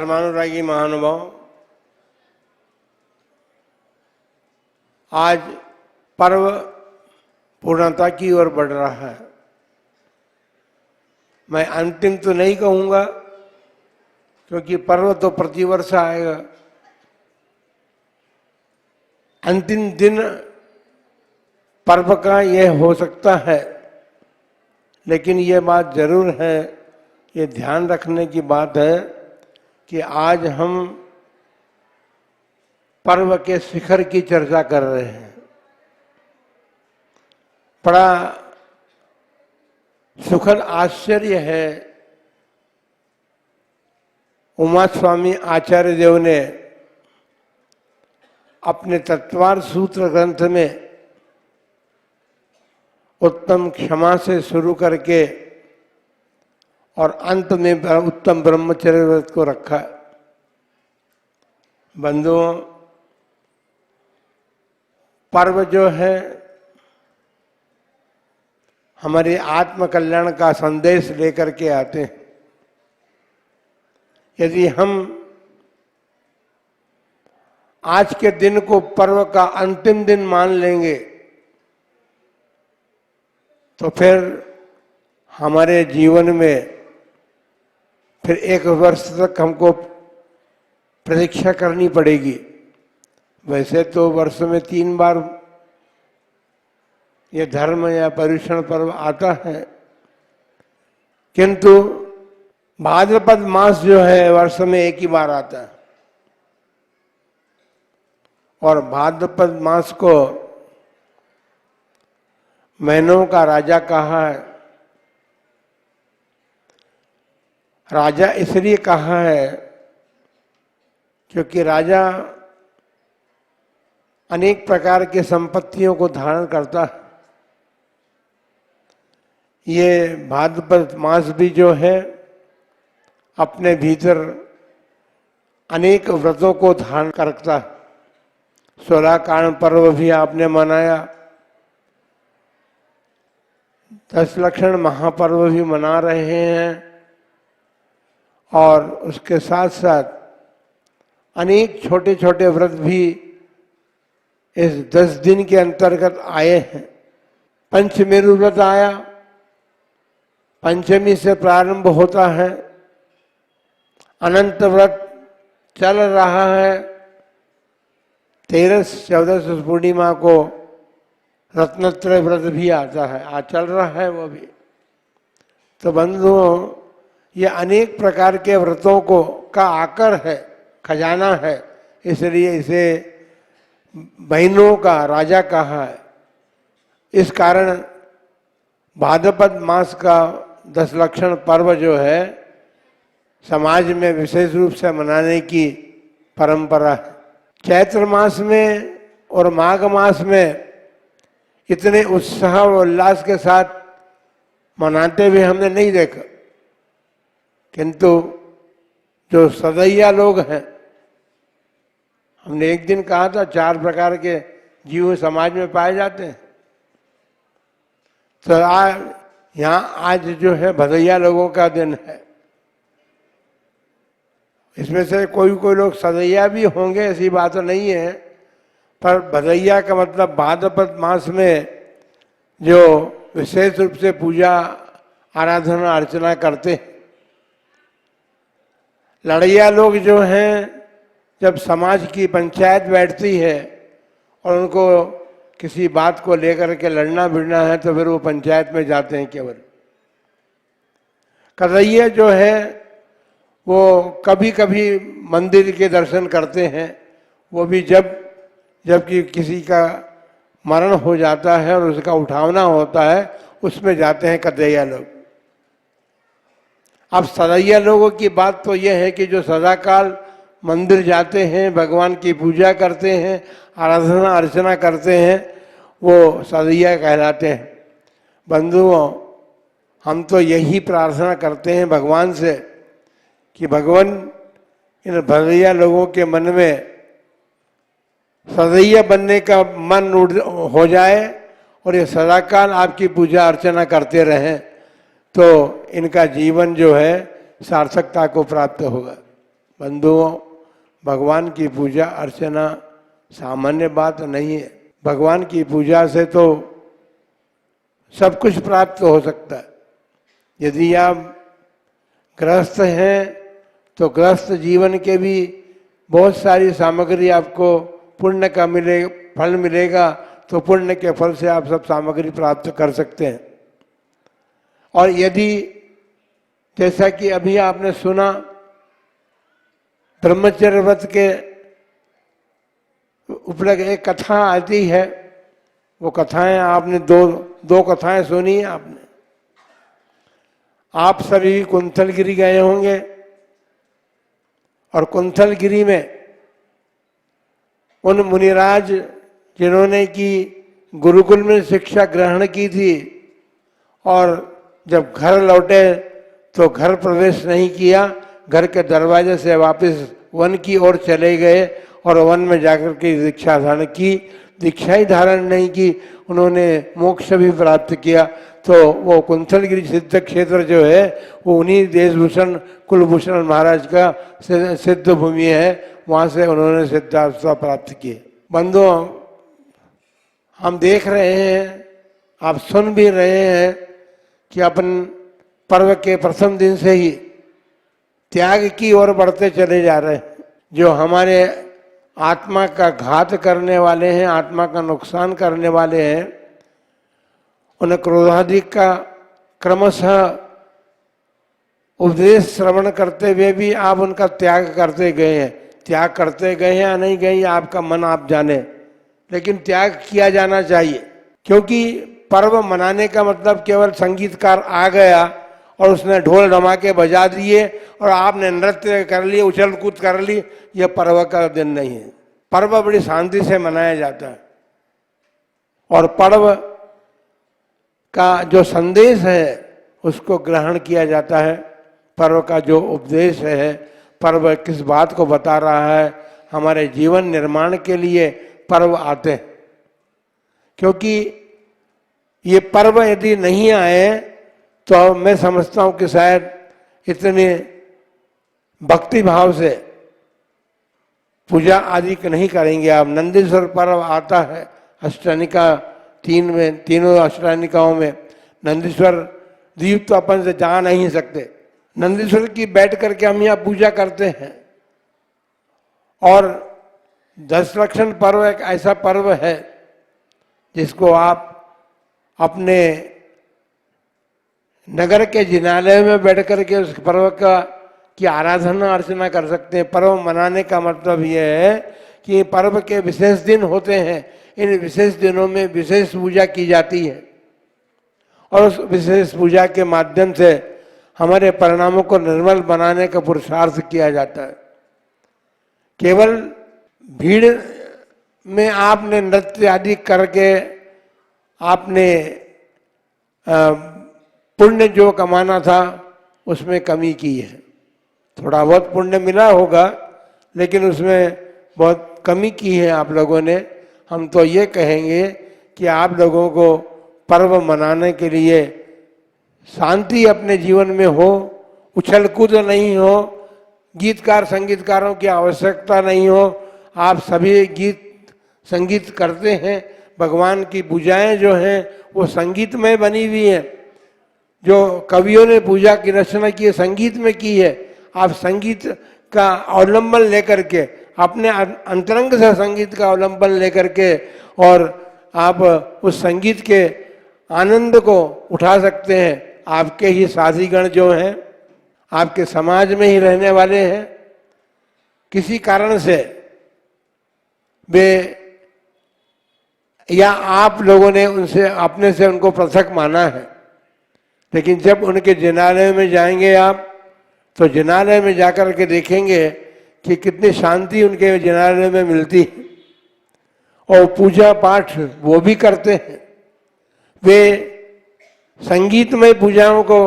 धर्मानुरागी महानुभाव, आज पर्व पूर्णता की ओर बढ़ रहा है। मैं अंतिम तो नहीं कहूंगा, क्योंकि पर्व तो प्रतिवर्ष आएगा। अंतिम दिन पर्व का यह हो सकता है, लेकिन यह बात जरूर है, ये ध्यान रखने की बात है कि आज हम पर्व के शिखर की चर्चा कर रहे हैं। बड़ा सुखद आश्चर्य है, उमा स्वामी आचार्य देव ने अपने तत्वार सूत्र ग्रंथ में उत्तम क्षमा से शुरू करके और अंत में उत्तम ब्रह्मचर्य व्रत को रखा। बंधुओं, पर्व जो है हमारे आत्म कल्याण का संदेश लेकर के आते हैं। यदि हम आज के दिन को पर्व का अंतिम दिन मान लेंगे तो फिर हमारे जीवन में फिर एक वर्ष तक हमको प्रतीक्षा करनी पड़ेगी। वैसे तो वर्ष में 3 बार ये धर्म या पर्युषण पर्व आता है, किंतु भाद्रपद मास जो है वर्ष में एक ही बार आता है। और भाद्रपद मास को महीनों का राजा कहा है। राजा इसलिए कहा है क्योंकि राजा अनेक प्रकार के संपत्तियों को धारण करता है। ये भाद्रपद मास भी जो है अपने भीतर अनेक व्रतों को धारण करता है। 16 कारण पर्व भी आपने मनाया, 10 लक्षण महापर्व भी मना रहे हैं, और उसके साथ साथ अनेक छोटे छोटे व्रत भी इस 10 दिन के अंतर्गत आए हैं। पंचमेरु व्रत आया, पंचमी से प्रारंभ होता है। अनंत व्रत चल रहा है। 13-14 पूर्णिमा को रत्नत्रय व्रत भी आता है, आज चल रहा है वो भी। तो बंधुओं, ये अनेक प्रकार के व्रतों को का आकर है, खजाना है, इसलिए इसे महीनों का राजा कहा है। इस कारण भाद्रपद मास का 10 लक्षण पर्व जो है समाज में विशेष रूप से मनाने की परंपरा है। चैत्र मास में और माघ मास में इतने उत्साह और उल्लास के साथ मनाते हुए हमने नहीं देखा, किंतु जो सदैया लोग हैं, हमने एक दिन कहा था 4 प्रकार के जीव समाज में पाए जाते हैं। तो यहाँ आज जो है भदैया लोगों का दिन है। इसमें से कोई लोग सदैया भी होंगे, ऐसी बात नहीं है, पर भदैया का मतलब भाद्रपद मास में जो विशेष रूप से पूजा आराधना अर्चना करते हैं। लड़ैया लोग जो हैं, जब समाज की पंचायत बैठती है और उनको किसी बात को लेकर के लड़ना भिड़ना है तो फिर वो पंचायत में जाते हैं केवल। कदैया जो है वो कभी कभी मंदिर के दर्शन करते हैं, वो भी जबकि किसी का मरण हो जाता है और उसका उठावना होता है, उसमें जाते हैं कदैया लोग। अब सदैया लोगों की बात तो यह है कि जो सदाकाल मंदिर जाते हैं, भगवान की पूजा करते हैं, आराधना अर्चना करते हैं, वो सदैया कहलाते हैं। बंधुओं, हम तो यही प्रार्थना करते हैं भगवान से कि भगवान इन भदैया लोगों के मन में सदैया बनने का मन हो जाए और ये सदाकाल आपकी पूजा अर्चना करते रहें, तो इनका जीवन जो है सार्थकता को प्राप्त होगा। बंधुओं, भगवान की पूजा अर्चना सामान्य बात नहीं है। भगवान की पूजा से तो सब कुछ प्राप्त हो सकता है। यदि आप गृहस्थ हैं तो गृहस्थ जीवन के भी बहुत सारी सामग्री आपको पुण्य का फल मिलेगा, तो पुण्य के फल से आप सब सामग्री प्राप्त कर सकते हैं। और यदि जैसा कि अभी आपने सुना ब्रह्मचर्य व्रत के उपलक्ष्य एक कथा आती है, वो कथाएं आपने दो कथाएं सुनी है आपने। आप सभी कुंथलगिरी गए होंगे और कुंथलगिरी में उन मुनिराज जिन्होंने की गुरुकुल में शिक्षा ग्रहण की थी और जब घर लौटे तो घर प्रवेश नहीं किया, घर के दरवाजे से वापस वन की ओर चले गए और वन में जाकर के दीक्षा धारण की। दीक्षा ही धारण नहीं की, उन्होंने मोक्ष भी प्राप्त किया। तो वो कुंथलगिरी सिद्ध क्षेत्र जो है वो उन्हीं देशभूषण कुलभूषण महाराज का सिद्ध भूमि है, वहाँ से उन्होंने सिद्धावस्था प्राप्त की। बंधुओं, हम देख रहे हैं, आप सुन भी रहे हैं कि अपन पर्व के प्रथम दिन से ही त्याग की ओर बढ़ते चले जा रहे हैं। जो हमारे आत्मा का घात करने वाले हैं, आत्मा का नुकसान करने वाले हैं, उन्हें क्रोधादि का क्रमशः उपदेश श्रवण करते हुए भी आप उनका त्याग करते गए हैं। त्याग करते गए हैं या नहीं गए, आपका मन आप जाने, लेकिन त्याग किया जाना चाहिए। क्योंकि पर्व मनाने का मतलब केवल संगीतकार आ गया और उसने ढोल धमाके बजा दिए और आपने नृत्य कर लिए, उछल कूद कर ली, यह पर्व का दिन नहीं है। पर्व बड़ी शांति से मनाया जाता है और पर्व का जो संदेश है उसको ग्रहण किया जाता है। पर्व का जो उपदेश है, पर्व किस बात को बता रहा है, हमारे जीवन निर्माण के लिए पर्व आते हैं। क्योंकि ये पर्व यदि नहीं आए तो मैं समझता हूँ कि शायद इतने भक्ति भाव से पूजा आदि नहीं करेंगे आप। नंदीश्वर पर्व आता है अष्टानिका तीनों अष्टानिकाओं में। नंदीश्वर द्वीप तो अपन से जा नहीं सकते, नंदीश्वर की बैठ करके हम यहाँ पूजा करते हैं। और दशलक्षण पर्व एक ऐसा पर्व है जिसको आप अपने नगर के जिनालय में बैठ करके उस पर्व की आराधना अर्चना कर सकते हैं। पर्व मनाने का मतलब यह है कि पर्व के विशेष दिन होते हैं, इन विशेष दिनों में विशेष पूजा की जाती है और उस विशेष पूजा के माध्यम से हमारे परिणामों को निर्मल बनाने का पुरुषार्थ किया जाता है। केवल भीड़ में आपने नृत्य आदि करके आपने पुण्य जो कमाना था उसमें कमी की है। थोड़ा बहुत पुण्य मिला होगा लेकिन उसमें बहुत कमी की है आप लोगों ने। हम तो ये कहेंगे कि आप लोगों को पर्व मनाने के लिए शांति अपने जीवन में हो, उछल कूद नहीं हो, गीतकार संगीतकारों की आवश्यकता नहीं हो। आप सभी गीत संगीत करते हैं, भगवान की पूजाएं जो हैं वो संगीत में बनी हुई हैं। जो कवियों ने पूजा की रचना की है संगीत में की है। आप संगीत का अवलंबन लेकर के, अपने अंतरंग से संगीत का अवलंबन लेकर के और आप उस संगीत के आनंद को उठा सकते हैं। आपके ही साथीगण जो हैं, आपके समाज में ही रहने वाले हैं, किसी कारण से वे या आप लोगों ने उनसे अपने से उनको पृथक माना है, लेकिन जब उनके जिनालय में जाएंगे आप तो जिनालय में जाकर के देखेंगे कि कितनी शांति उनके जिनालय में मिलती है। और पूजा पाठ वो भी करते हैं, वे संगीतमय पूजाओं को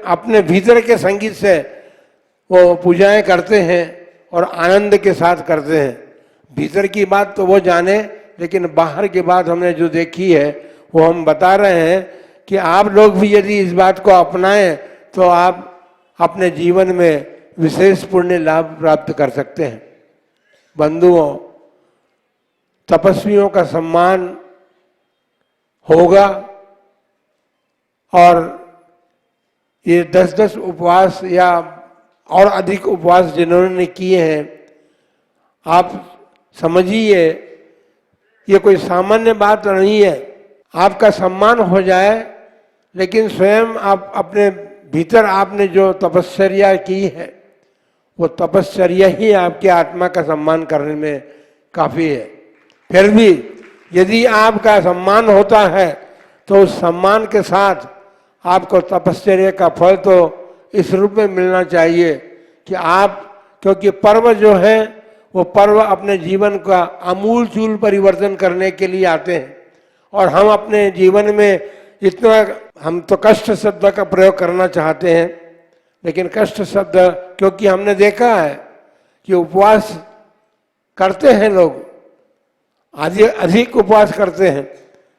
अपने भीतर के संगीत से वो पूजाएं करते हैं और आनंद के साथ करते हैं। भीतर की बात तो वो जाने, लेकिन बाहर की बात हमने जो देखी है वो हम बता रहे हैं कि आप लोग भी यदि इस बात को अपनाएं तो आप अपने जीवन में विशेष पुण्य लाभ प्राप्त कर सकते हैं। बंधुओं, तपस्वियों का सम्मान होगा और ये 10-10 उपवास या और अधिक उपवास जिन्होंने किए हैं, आप समझिए ये कोई सामान्य बात नहीं है। आपका सम्मान हो जाए, लेकिन स्वयं आप अपने भीतर आपने जो तपश्चर्या की है, वो तपश्चर्या ही आपकी आत्मा का सम्मान करने में काफ़ी है। फिर भी यदि आपका सम्मान होता है तो उस सम्मान के साथ आपको तपश्चर्या का फल तो इस रूप में मिलना चाहिए कि आप, क्योंकि पर्व जो है वो पर्व अपने जीवन का आमूल चूल परिवर्तन करने के लिए आते हैं। और हम अपने जीवन में इतना, हम तो कष्ट शब्द का प्रयोग करना चाहते हैं, लेकिन कष्ट शब्द, क्योंकि हमने देखा है कि उपवास करते हैं लोग, अधिक उपवास करते हैं,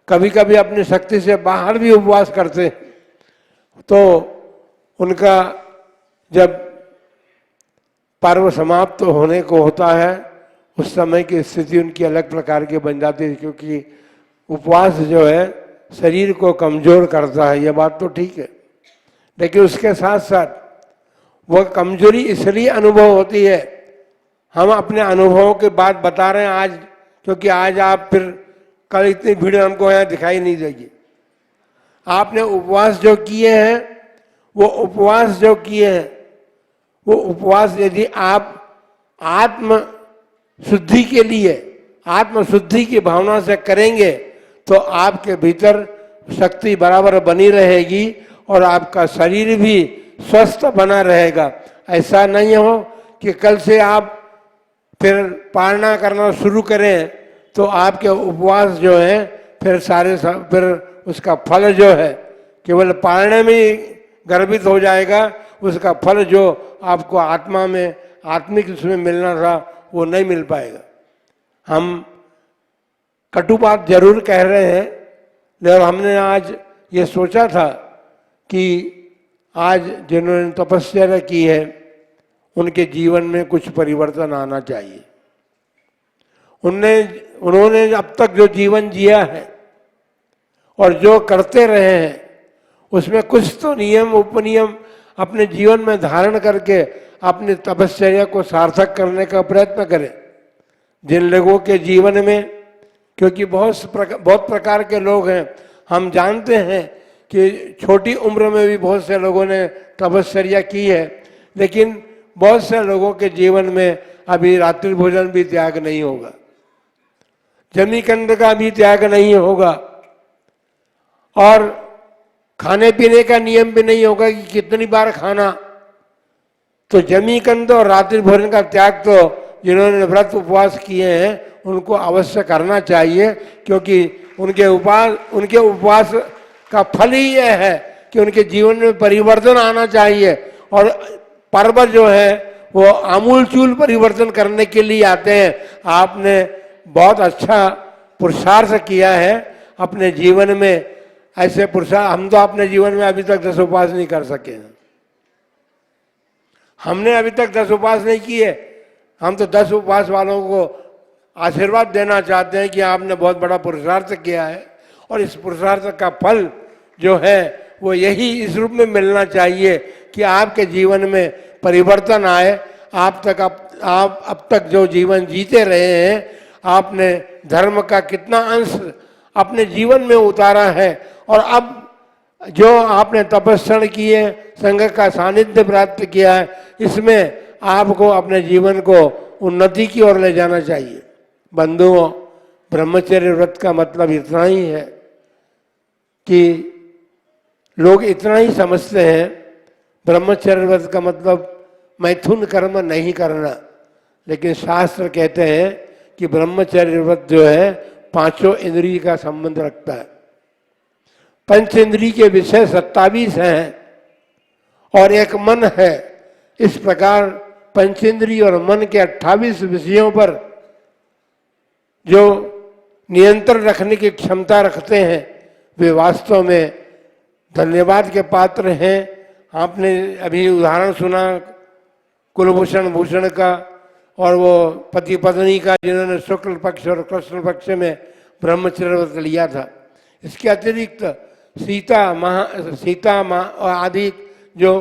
कभी कभी अपनी शक्ति से बाहर भी उपवास करते हैं, तो उनका जब पर्व समाप्त होने को होता है उस समय की स्थिति उनकी अलग प्रकार की बन जाती है, क्योंकि उपवास जो है शरीर को कमजोर करता है, यह बात तो ठीक है, लेकिन उसके साथ साथ वह कमजोरी इसलिए अनुभव होती है, हम अपने अनुभवों के बात बता रहे हैं आज, क्योंकि आज आप फिर कल इतनी भीड़ हमको यहाँ दिखाई नहीं देगी। आपने उपवास जो किए हैं, वो उपवास जो किए हैं, वो उपवास यदि आप आत्म शुद्धि के लिए, आत्म शुद्धि की भावना से करेंगे तो आपके भीतर शक्ति बराबर बनी रहेगी और आपका शरीर भी स्वस्थ बना रहेगा। ऐसा नहीं हो कि कल से आप फिर पालना करना शुरू करें तो आपके उपवास जो है फिर उसका फल जो है केवल पालने में ही गर्भित हो जाएगा, उसका फल जो आपको आत्मा में आत्मिक उसमें मिलना था वो नहीं मिल पाएगा। हम कटु बात जरूर कह रहे हैं, लेकिन हमने आज ये सोचा था कि आज जिन्होंने तपस्या की है उनके जीवन में कुछ परिवर्तन आना चाहिए। उन्होंने अब तक जो जीवन जिया है और जो करते रहे हैं उसमें कुछ तो नियम उपनियम अपने जीवन में धारण करके अपनी तपश्चर्या को सार्थक करने का प्रयत्न करें। जिन लोगों के जीवन में, क्योंकि बहुत प्रकार के लोग हैं, हम जानते हैं कि छोटी उम्र में भी बहुत से लोगों ने तपश्चर्या की है, लेकिन बहुत से लोगों के जीवन में अभी रात्रि भोजन भी त्याग नहीं होगा, जमीकंद का भी त्याग नहीं होगा और खाने पीने का नियम भी नहीं होगा कि कितनी बार खाना। तो जमीकंद और रात्रि भोजन का त्याग तो जिन्होंने व्रत उपवास किए हैं उनको अवश्य करना चाहिए, क्योंकि उनके उपवास का फल ही यह है कि उनके जीवन में परिवर्तन आना चाहिए। और पर्व जो है वो आमूल चूल परिवर्तन करने के लिए आते हैं। आपने बहुत अच्छा पुरुषार्थ किया है अपने जीवन में, ऐसे पुरुषार्थ हम तो अपने जीवन में अभी तक 10 उपवास नहीं कर सके हैं। हमने अभी तक 10 उपवास नहीं किए। हम तो 10 उपवास वालों को आशीर्वाद देना चाहते हैं कि आपने बहुत बड़ा पुरुषार्थ किया है और इस पुरुषार्थ का फल जो है वो यही इस रूप में मिलना चाहिए कि आपके जीवन में परिवर्तन आए। आप अब तक जो जीवन जीते रहे हैं, आपने धर्म का कितना अंश अपने जीवन में उतारा है और अब जो आपने तपस्या किए, संघ का सानिध्य प्राप्त किया है, इसमें आपको अपने जीवन को उन्नति की ओर ले जाना चाहिए। बंधुओं, ब्रह्मचर्य व्रत का मतलब इतना ही है कि लोग इतना ही समझते हैं, ब्रह्मचर्य व्रत का मतलब मैथुन कर्म नहीं करना, लेकिन शास्त्र कहते हैं कि ब्रह्मचर्य व्रत जो है 5 इंद्रिय का संबंध रखता है। पंच इंद्रिय के विषय 27 हैं और एक मन है। इस प्रकार पंचेंद्रिय और मन के 28 विषयों पर जो नियंत्रण रखने की क्षमता रखते हैं वे वास्तव में धन्यवाद के पात्र हैं। आपने अभी उदाहरण सुना, कुलभूषण भूषण का और वो पति पत्नी का जिन्होंने शुक्ल पक्ष और कृष्ण पक्ष में ब्रह्मचर्य व्रत लिया था। इसके अतिरिक्त सीता माँ और आदि जो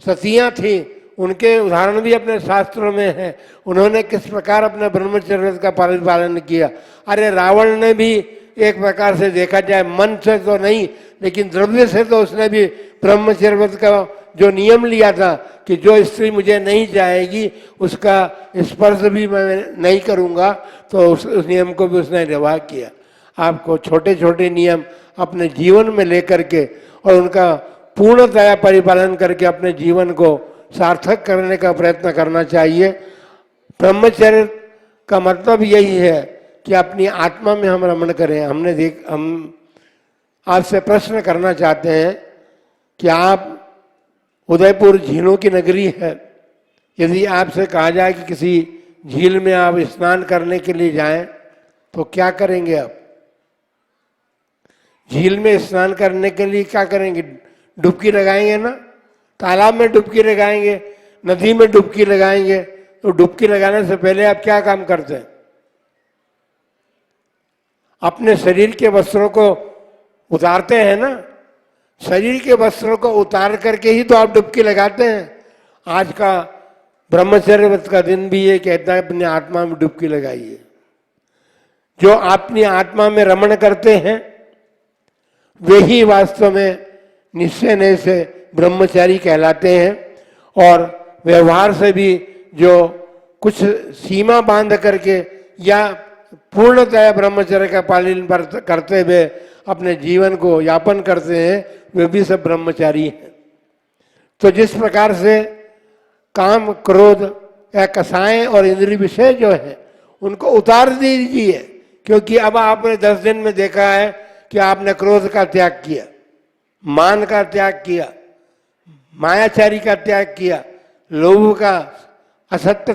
सतियाँ थी उनके उदाहरण भी अपने शास्त्रों में हैं। उन्होंने किस प्रकार अपने ब्रह्मचर्य व्रत का पालन किया। अरे रावण ने भी एक प्रकार से देखा जाए मन से तो नहीं लेकिन द्रव्य से तो उसने भी ब्रह्मचर्य व्रत का जो नियम लिया था कि जो स्त्री मुझे नहीं चाहेगी उसका स्पर्श भी मैं नहीं करूँगा, तो उस नियम को भी उसने निर्वाह किया। आपको छोटे छोटे नियम अपने जीवन में लेकर के और उनका पूर्णतया परिपालन करके अपने जीवन को सार्थक करने का प्रयत्न करना चाहिए। ब्रह्मचर्य का मतलब यही है कि अपनी आत्मा में हम रमण करें। हम आपसे प्रश्न करना चाहते हैं कि आप उदयपुर झीलों की नगरी है, यदि आपसे कहा जाए कि किसी झील में आप स्नान करने के लिए जाएं तो क्या करेंगे आप? झील में स्नान करने के लिए क्या करेंगे? डुबकी लगाएंगे ना, तालाब में डुबकी लगाएंगे, नदी में डुबकी लगाएंगे। तो डुबकी लगाने से पहले आप क्या काम करते हैं? अपने शरीर के वस्त्रों को उतारते हैं ना। शरीर के वस्त्रों को उतार करके ही तो आप डुबकी लगाते हैं। आज का ब्रह्मचर्य व्रत का दिन भी ये कहता है अपनी आत्मा में डुबकी लगाइए। जो अपनी आत्मा में रमण करते हैं वे ही वास्तव में निश्चय से ब्रह्मचारी कहलाते हैं। और व्यवहार से भी जो कुछ सीमा बांध करके या पूर्णतया ब्रह्मचर्य का पालन करते हुए अपने जीवन को यापन करते हैं वे भी सब ब्रह्मचारी हैं। तो जिस प्रकार से काम क्रोध या कसाएं और इंद्रिय विषय जो है उनको उतार दीजिए, क्योंकि अब आपने 10 दिन में देखा है कि आपने क्रोध का त्याग किया, मान का त्याग किया, मायाचारी का त्याग किया, लोभ का, असत्य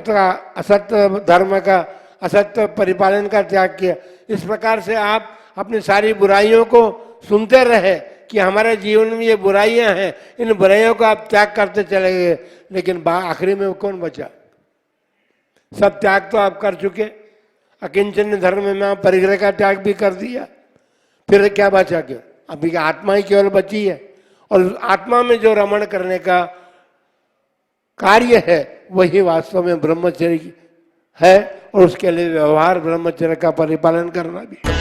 धर्म का, असत्य परिपालन का त्याग किया। इस प्रकार से आप अपनी सारी बुराइयों को सुनते रहे कि हमारे जीवन में ये बुराइयां हैं, इन बुराइयों को आप त्याग करते चले गए, लेकिन आखिरी में कौन बचा? सब त्याग तो आप कर चुके। अकिंचन धर्म में आप परिग्रह का त्याग भी कर दिया, फिर क्या बचा? क्या अभी आत्मा ही केवल बची है। और आत्मा में जो रमण करने का कार्य है वही वास्तव में ब्रह्मचर्य है, और उसके लिए व्यवहार ब्रह्मचर्य का परिपालन करना भी।